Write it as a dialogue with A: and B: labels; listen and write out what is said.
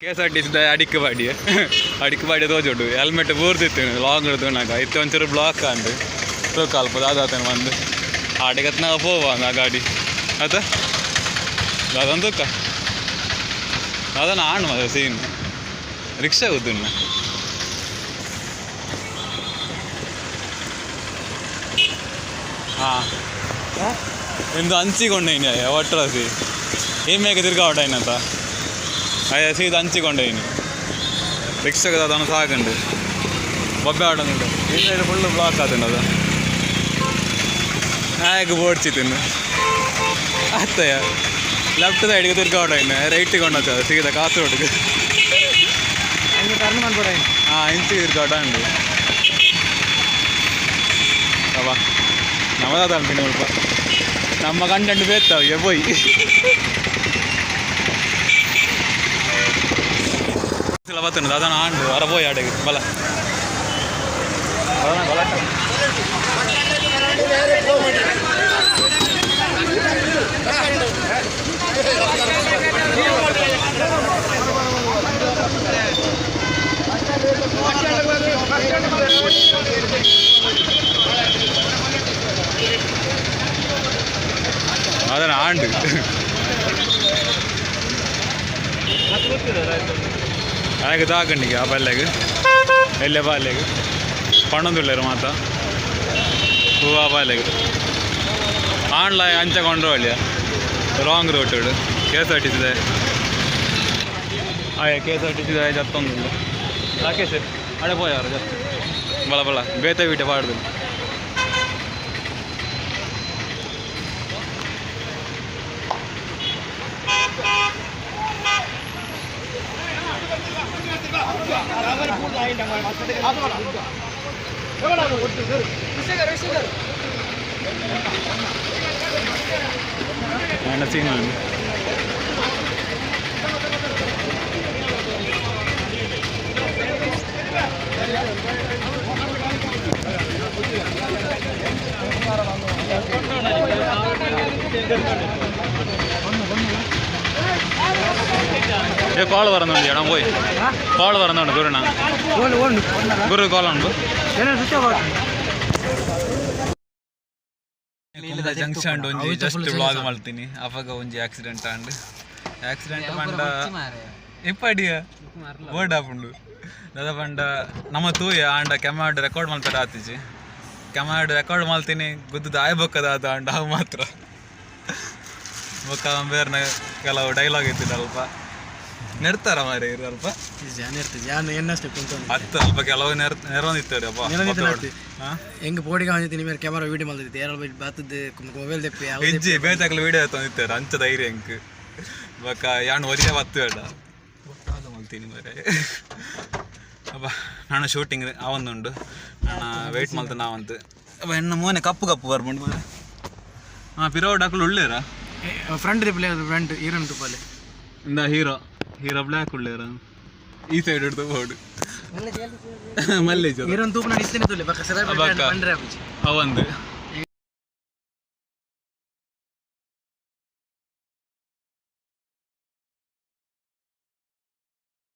A: KSRTC ಅಡಿಕೆ ತೋಜುಂಡು helmet ಬೂರ್ದಿತ್ತು long ಇಡ್ದು ಇತ್ತು ಒಂಚೂರು ಬ್ಲಾಕ್ ಅಂದು ತೂಕಲ್ಪದ ಅದಾತೇನೆ ಒಂದು ಆಡಿಗತ್ನಾಗ ಪೋವಂಗ ಆ ಗಾಡಿ ಆತ ಅದೊಂದು ತೂಕ ಅದನ್ನು ಆಣ್ ಮದ ಸೀನ್ ರಿಕ್ಷಾ ಉದ್ದುನ್ನ ಎಂದು ಹಂಚಿಕೊಂಡೇನಿ ಒಟ್ಟರಸಿ ಈ ಮೇಗೆ ತಿರ್ಗಾವಟಾಯ್ನಂತ ಅಯ್ಯ ಸೀದಾ ಹಂಚಿಕೊಂಡೇನಿ ರಿಕ್ಷಾಗೆ ಅದನ್ನು ಸಾಕಂಡು ಬೊಬ್ಬೆ ಆಡೋದು ಈ ಸೈಡ್ ಫುಲ್ಲು ಬ್ಲಾಕ್ ಆತೇನೆ ಅದು ಹೇಗೆ ಓಡ್ಸಿತೀನಿ ಆಯ್ತಯ್ಯ ಲೆಫ್ಟ್ ಸೈಡ್ಗೆ ತಿರ್ಗಾವಟಾಯ್ನ ರೈಟಿಗೆ ಕೊಂಡೋಗ್ತದೆ ಸೀದಾ ಕಾಸರಗೋಡಿಗೆ ಇಂಚಿಗೆ ತಿರ್ಗಾವಟ ಉಂಟು ಅವ ನಮ್ಮದಾದ ಅಂತೀನಿ ಸ್ವಲ್ಪ ನಮ್ಮ ಕಂಟೆಂಟ್ ಬೇತಾವೆ ಪೋಯ್ ಬರ್ತೇನೆ ಅದನ್ನು ಆಂಡು ಹೊರ ಪೋಯ್ ಆಡೆಗೆ ಬಲ ಅದನ್ನು ಆಂಡು ಹಾಗೆ ತಾಕಂಡಿಗೆ ಆ ಪಲ್ಲೆಗೆ ಎಲ್ಲೆ ಪಾಲ್ಯಗೆ ಪಣ್ಣೊಂದುಳ್ಳರು ಮಾತ ಹೂವು ಆ ಪಾಲ್ಯಗೆ ಆಣ್ಲ ಅಂಚಕೊಂಡ್ರು ಅಲ್ಲಿಯ ರಾಂಗ್ ರೂಟ್ KSRTC ಆಯ್ KSRTC ಜತ್ತೊಂದು ಯಾಕೆ ಸರ್ ಅಡೆ ಪೋಯಾರ ಜತ್ ಬಲ ಬಲ ಬೇತೆ ಬಿಟ್ಟೆ ಪಾಡ್ದು ಸೀನ್ കോള് പറഞ്ഞോണ്ട് ചേട്ടാ പോയി കോള് പറഞ്ഞോണ്ട് ഗുരുണ ഗുരു കോളുണ്ട് ಜಂಕ್ಷನ್ ಒಂಜಿ ಜಸ್ಟ್ ವ್ಲಾಗ್ ಮಾಡ್ತೀನಿ ಅವಾಗ ಒಂಜಿ ಆಕ್ಸಿಡೆಂಟ್ ಪಂಡ ಇಪ್ಪಡಿಯ ಬೋರ್ಡ್ ಆಪುಂಡು ದಾದ ಪಂಡ ನಮ್ಮ ತೂಯ ಆಂಡ ಕೆಮ್ಮಾಡ್ ರೆಕಾರ್ಡ್ ಮಾಡ್ತಾರೆ ಆತಿಜಿ ಕೆಮ್ಮಾಡ್ ರೆಕಾರ್ಡ್ ಮಾಡ್ತೀನಿ ಗುದ್ದದ ಆಯ್ಬಕ್ಕದ ಅದ ಆಂಡ ಅವು ಮಾತ್ರ ಬೊಕ್ಕ ಬೇರ್ನ ಕೆಲವು ಡೈಲಾಗ್ ಇತ್ತು ಅಲ್ಪ ನೆಡ್ತಾರ ಮಾರಿ ಸ್ವಲ್ಪ ಹತ್ತು ಅಲ್ಪ ಕೆಲವು ನೆರವಂದಿತ್ತಾರೆ
B: ಹೆಂಗ್ ಪೋಡಿಗೆ ಬಂದಿತ್ತು ಮೇಲೆ ಕ್ಯಾಮರಾ ವೀಡಿಯೋ ಮಾಡ್ತಿದ್ದೆ ಯಾರು ಬಾತದ್ದು ಮೊಬೈಲ್ ತೆಪ್ಪಿ
A: ಹೆಜ್ಜೆ ಬೇತಾಗಲು ವೀಡಿಯೋ ತಂದಿತ್ತಾರೆ ಅಂಚ ಧೈರ್ಯ ಹೆಂಗ್ ಬೊಕ್ಕ ಯಾಣ್ ಒರಿಯ ಬತ್ತು ಬೇಡ ಮಾಡ್ತೀನಿ ಮರೆ ಅಪ್ಪ ನಾನು ಶೂಟಿಂಗ್ ಅವಂದುಂಡು ನಾನು ವೆಯ್ಟ್ ಮಾಡ್ತೇನೆ ನಾವಂತು ಅಪ್ಪ ಹೆಣ್ಣು ಮೋನೆ ಕಪ್ಪು ಕಪ್ಪು ಬರ್ಬಂಡು ಮರೆ ಪಿರೋಡ್ ಹಾಕಲು ಉಳ್ಳೇರ
B: ಫ್ರಂಟ್ ರಿಪ್ಲೇ ಫ್ರಂಟ್ ಹೀರೋನ್ ಟುಪ್ಪಲ್ಲಿ
A: ಇಂದ ಹೀರೋ ಬ್ಲ್ಯಾಕ್ ಉಳ್ಳೇರ ಈ ಸೈಡ್ ಹಿಡ್ದು ಬೋರ್ಡು ಮಲ್ಲೇಜ್
B: ಹೀರೋನ್ ತೂಪು ನಡಿಸ್ತೇನೆ ತುಲೆ ಬಕ್ಕ
A: ಅವಂದು